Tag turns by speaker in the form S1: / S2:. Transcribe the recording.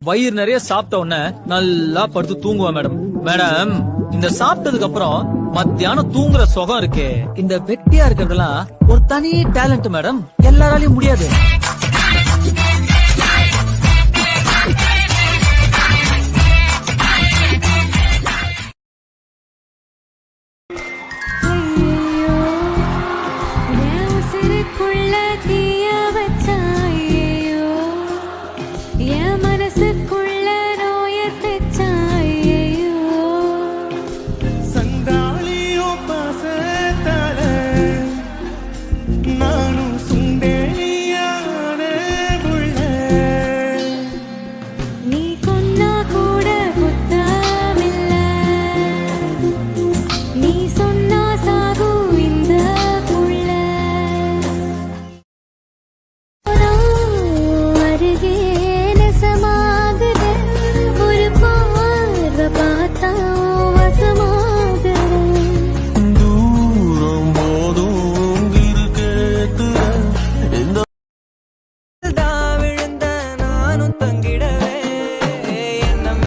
S1: வயிறு நிறைய சாப்பிட்ட உடனே நல்லா படுத்து தூங்குவா மேடம். மேடம், இந்த சாப்பிட்டதுக்கு அப்புறம் மத்தியானம் தூங்குற சுகம் இருக்கே, இந்த வெட்டியா இருக்கிறதெல்லாம் ஒரு தனி டேலண்ட் மேடம். எல்லாராலையும் முடியாது.